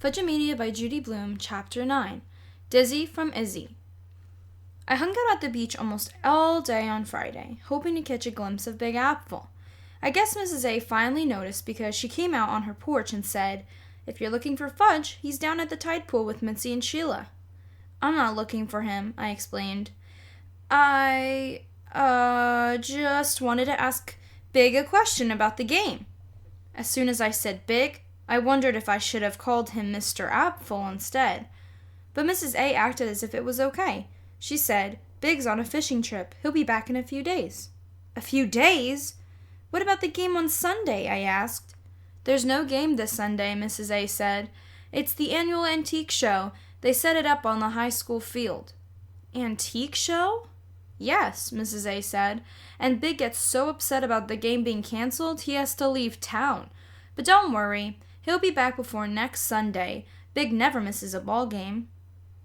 Fudge-a-Mania by Judy Blume, Chapter 9. Dizzy from Izzy. I hung out at the beach almost all day on Friday, hoping to catch a glimpse of Big Apple. I guess Mrs. A finally noticed because she came out on her porch and said, "If you're looking for Fudge, he's down at the tide pool with Mitzi and Sheila." "I'm not looking for him," I explained. I just wanted to ask Big a question about the game." As soon as I said Big, I wondered if I should have called him Mr. Apple instead. But Mrs. A acted as if it was okay. She said, "Big's on a fishing trip. He'll be back in a few days." "A few days? What about the game on Sunday?" I asked. "There's no game this Sunday," Mrs. A said. "It's the annual antique show. They set it up on the high school field." "Antique show?" "Yes," Mrs. A said, "and Big gets so upset about the game being canceled, he has to leave town. But don't worry, he'll be back before next Sunday. Big never misses a ball game."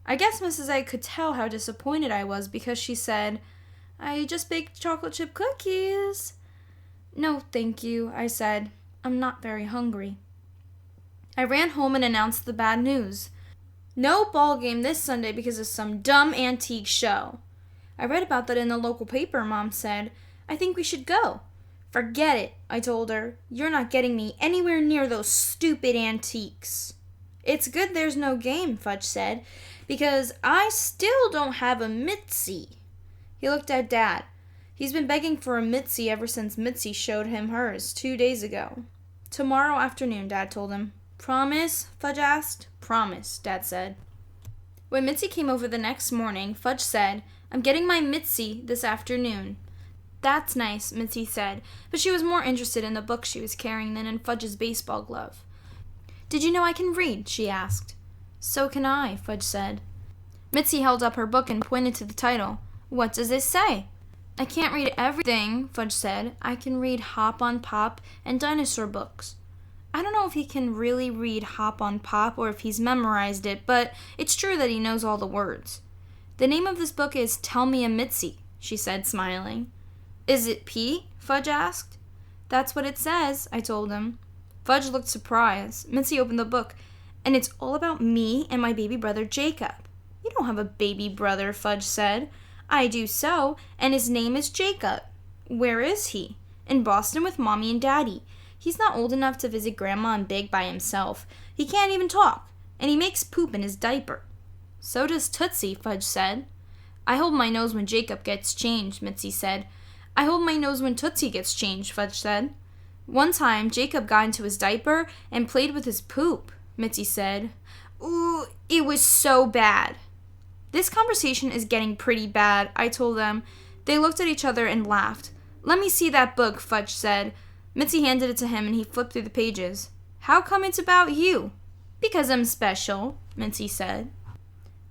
I guess Mrs. A could tell how disappointed I was because she said, "I just baked chocolate chip cookies." "No, thank you," I said. "I'm not very hungry." I ran home and announced the bad news. No ball game this Sunday because of some dumb antique show. "I read about that in the local paper," Mom said. "I think we should go." "Forget it," I told her. "You're not getting me anywhere near those stupid antiques." "It's good there's no game," Fudge said, "because I still don't have a Mitzi." He looked at Dad. "He's been begging for a Mitzi ever since Mitzi showed him hers 2 days ago." "Tomorrow afternoon," Dad told him. "Promise?" Fudge asked. "Promise," Dad said. When Mitzi came over the next morning, Fudge said, "I'm getting my Mitzi this afternoon." "That's nice," Mitzi said, but she was more interested in the book she was carrying than in Fudge's baseball glove. "Did you know I can read?" she asked. "So can I," Fudge said. Mitzi held up her book and pointed to the title. "What does it say?" "I can't read everything," Fudge said. "I can read Hop on Pop and dinosaur books." I don't know if he can really read Hop on Pop or if he's memorized it, but it's true that he knows all the words. "The name of this book is Tell Me a Mitzi," she said, smiling. "Is it P?" Fudge asked. "That's what it says," I told him. Fudge looked surprised. Mitzi opened the book, and it's all about me and my baby brother Jacob. "You don't have a baby brother," Fudge said. "I do so, and his name is Jacob." "Where is he?" "In Boston with Mommy and Daddy. He's not old enough to visit Grandma and Big by himself. He can't even talk, and he makes poop in his diaper." "So does Tootsie," Fudge said. "I hold my nose when Jacob gets changed," Mitzi said. "I hold my nose when Tootsie gets changed," Fudge said. "One time, Jacob got into his diaper and played with his poop," Mitzi said. "Ooh, it was so bad." "This conversation is getting pretty bad," I told them. They looked at each other and laughed. "Let me see that book," Fudge said. Mitzi handed it to him and he flipped through the pages. "How come it's about you?" "Because I'm special," Mitzi said.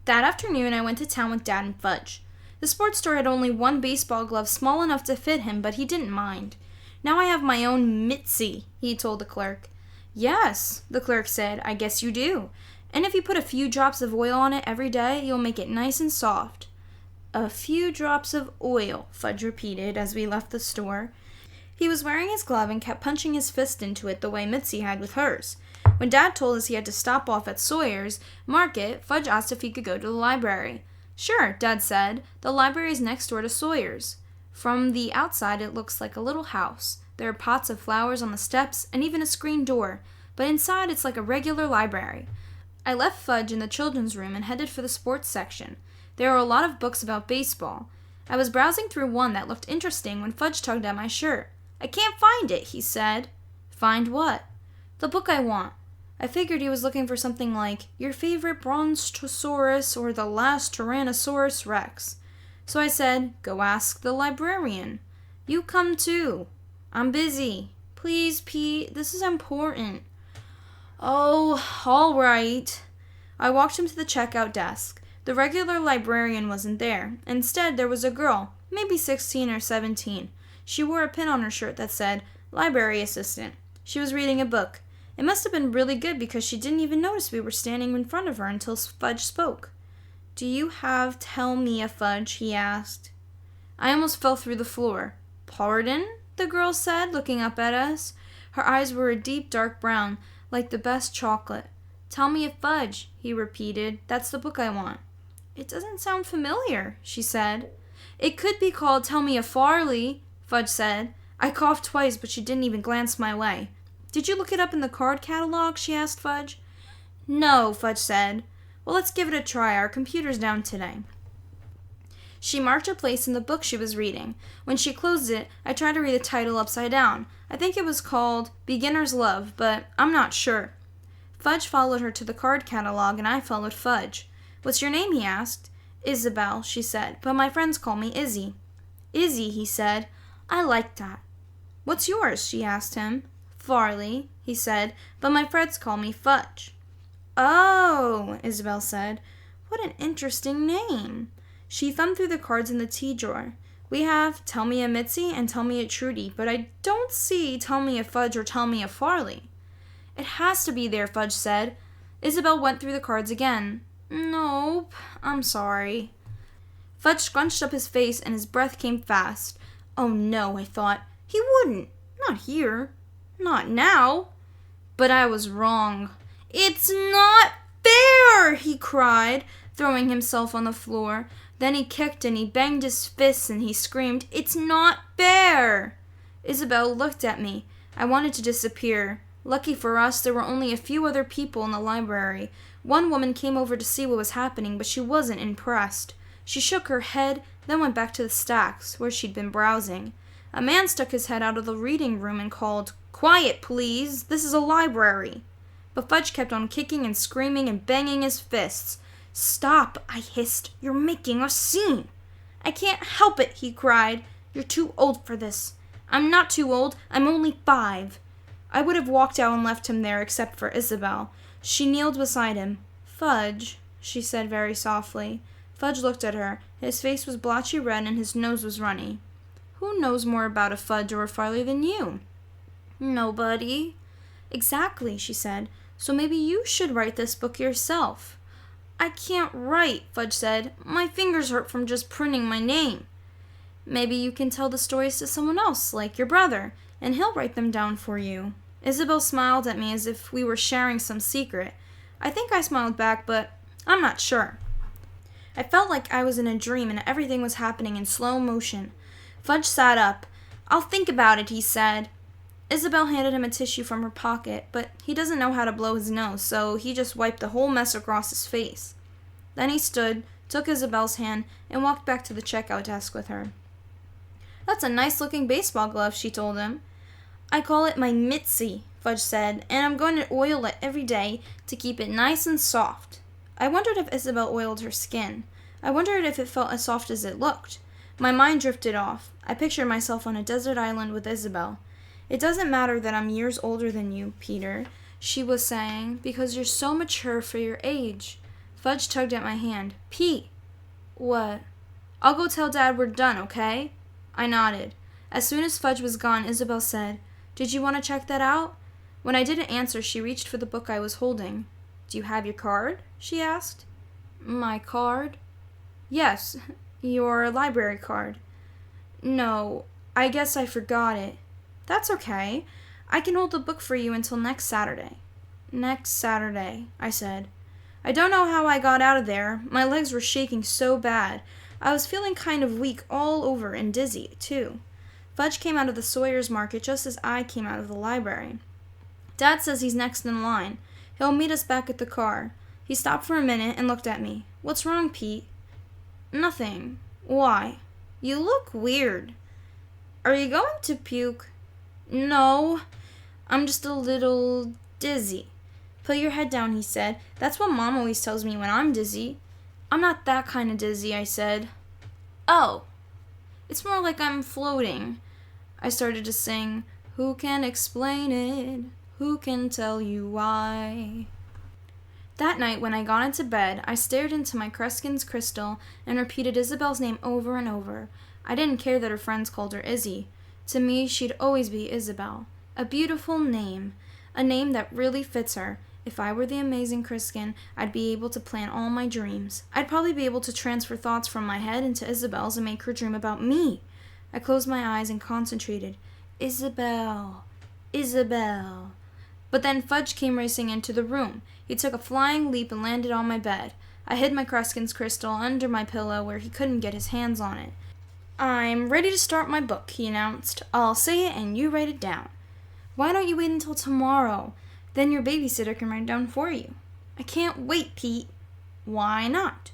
That afternoon, I went to town with Dad and Fudge. The sports store had only one baseball glove small enough to fit him, but he didn't mind. "Now I have my own Mitzi," he told the clerk. "Yes," the clerk said, "I guess you do. And if you put a few drops of oil on it every day, you'll make it nice and soft." "A few drops of oil," Fudge repeated as we left the store. He was wearing his glove and kept punching his fist into it the way Mitzi had with hers. When Dad told us he had to stop off at Sawyer's Market, Fudge asked if he could go to the library. "Sure," Dad said. "The library's next door to Sawyer's." From the outside, it looks like a little house. There are pots of flowers on the steps and even a screen door, but inside it's like a regular library. I left Fudge in the children's room and headed for the sports section. There are a lot of books about baseball. I was browsing through one that looked interesting when Fudge tugged at my shirt. "I can't find it," he said. "Find what?" "The book I want." I figured he was looking for something like Your Favorite Brontosaurus or The Last Tyrannosaurus Rex. So I said, "Go ask the librarian." "You come too." "I'm busy." "Please, Pete, this is important." "Oh, all right." I walked him to the checkout desk. The regular librarian wasn't there. Instead, there was a girl, maybe 16 or 17. She wore a pin on her shirt that said, "Library Assistant." She was reading a book. It must have been really good because she didn't even notice we were standing in front of her until Fudge spoke. "Do you have Tell Me a Fudge?" he asked. I almost fell through the floor. "Pardon?" the girl said, looking up at us. Her eyes were a deep dark brown, like the best chocolate. Tell Me a Fudge, he repeated. That's the book I want. It doesn't sound familiar, she said. It could be called Tell Me a Farley, Fudge said. I coughed twice, but she didn't even glance my way. Did you look it up in the card catalog? She asked Fudge. No, Fudge said. Well, let's give it a try. Our computer's down today. She marked her place in the book she was reading. When she closed it, I tried to read the title upside down. I think it was called Beginner's Love, but I'm not sure. Fudge followed her to the card catalog, and I followed Fudge. What's your name? He asked. Isabel, she said, but my friends call me Izzy. Izzy, he said. I like that. What's yours? She asked him. Farley, he said, but my friends call me Fudge. Oh, Isabel said. What an interesting name. She thumbed through the cards in the tea drawer. We have Tell Me a Mitzi and Tell Me a Trudy, but I don't see Tell Me a Fudge or Tell Me a Farley. It has to be there, Fudge said. Isabel went through the cards again. Nope, I'm sorry. Fudge scrunched up his face and his breath came fast. Oh no, I thought. He wouldn't. Not here. Not now. But I was wrong. It's not fair, he cried, throwing himself on the floor. Then he kicked and he banged his fists and he screamed, It's not fair! Isabel looked at me. I wanted to disappear. Lucky for us, there were only a few other people in the library. One woman came over to see what was happening, but she wasn't impressed. She shook her head, then went back to the stacks, where she'd been browsing. A man stuck his head out of the reading room and called, Quiet, please! This is a library! But Fudge kept on kicking and screaming and banging his fists. Stop, I hissed. You're making a scene. I can't help it, he cried. You're too old for this. I'm not too old. I'm only 5. I would have walked out and left him there except for Isabel. She kneeled beside him. Fudge, she said very softly. Fudge looked at her. His face was blotchy red and his nose was runny. Who knows more about a Fudge or a Farley than you? Nobody. Exactly, she said. So maybe you should write this book yourself. I can't write, Fudge said. My fingers hurt from just printing my name. Maybe you can tell the stories to someone else, like your brother, and he'll write them down for you. Isabel smiled at me as if we were sharing some secret. I think I smiled back, but I'm not sure. I felt like I was in a dream and everything was happening in slow motion. Fudge sat up. I'll think about it, he said. Isabel handed him a tissue from her pocket, but he doesn't know how to blow his nose, so he just wiped the whole mess across his face. Then he stood, took Isabel's hand, and walked back to the checkout desk with her. That's a nice-looking baseball glove, she told him. I call it my Mitzi, Fudge said, and I'm going to oil it every day to keep it nice and soft. I wondered if Isabel oiled her skin. I wondered if it felt as soft as it looked. My mind drifted off. I pictured myself on a desert island with Isabel. It doesn't matter that I'm years older than you, Peter, she was saying, because you're so mature for your age. Fudge tugged at my hand. Pete. What? I'll go tell Dad we're done, okay? I nodded. As soon as Fudge was gone, Isabel said, Did you want to check that out? When I didn't answer, she reached for the book I was holding. Do you have your card? She asked. My card? Yes, your library card. No, I guess I forgot it. That's okay. I can hold the book for you until next Saturday. Next Saturday, I said. I don't know how I got out of there. My legs were shaking so bad. I was feeling kind of weak all over and dizzy, too. Fudge came out of the Sawyer's Market just as I came out of the library. Dad says he's next in line. He'll meet us back at the car. He stopped for a minute and looked at me. What's wrong, Pete? Nothing. Why? You look weird. Are you going to puke? No. I'm just a little dizzy. Put your head down, he said. That's what Mom always tells me when I'm dizzy. I'm not that kind of dizzy, I said. Oh. It's more like I'm floating. I started to sing, Who can explain it? Who can tell you why? That night, when I got into bed, I stared into my Kreskin's crystal and repeated Isabel's name over and over. I didn't care that her friends called her Izzy. To me, she'd always be Isabel. A beautiful name. A name that really fits her. If I were the amazing Kreskin, I'd be able to plan all my dreams. I'd probably be able to transfer thoughts from my head into Isabel's and make her dream about me. I closed my eyes and concentrated. Isabel. Isabel. But then Fudge came racing into the room. He took a flying leap and landed on my bed. I hid my Kruskin's crystal under my pillow where he couldn't get his hands on it. "I'm ready to start my book," he announced. "I'll say it and you write it down." "Why don't you wait until tomorrow? Then your babysitter can write it down for you." "I can't wait, Pete." "Why not?"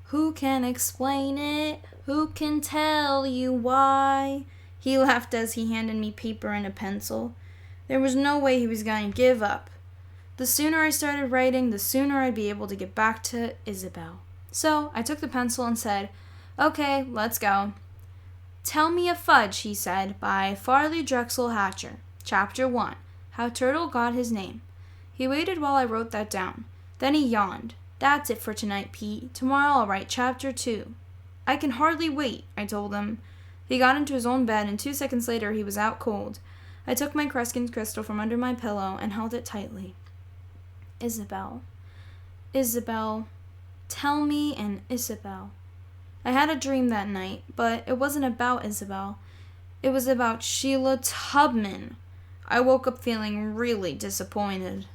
"Who can explain it? Who can tell you why?" He laughed as he handed me paper and a pencil. There was no way he was going to give up. The sooner I started writing, the sooner I'd be able to get back to Isabel. So I took the pencil and said, "Okay, let's go." "Tell Me a Fudge," he said, by Farley Drexel Hatcher. Chapter 1, How Turtle Got His Name. He waited while I wrote that down. Then he yawned. "That's it for tonight, Pete. Tomorrow I'll write Chapter 2. "I can hardly wait," I told him. He got into his own bed, and 2 seconds later he was out cold. I took my Kruskin's crystal from under my pillow and held it tightly. Isabel. Isabel. Tell me an Isabel. I had a dream that night, but it wasn't about Isabel. It was about Sheila Tubman. I woke up feeling really disappointed.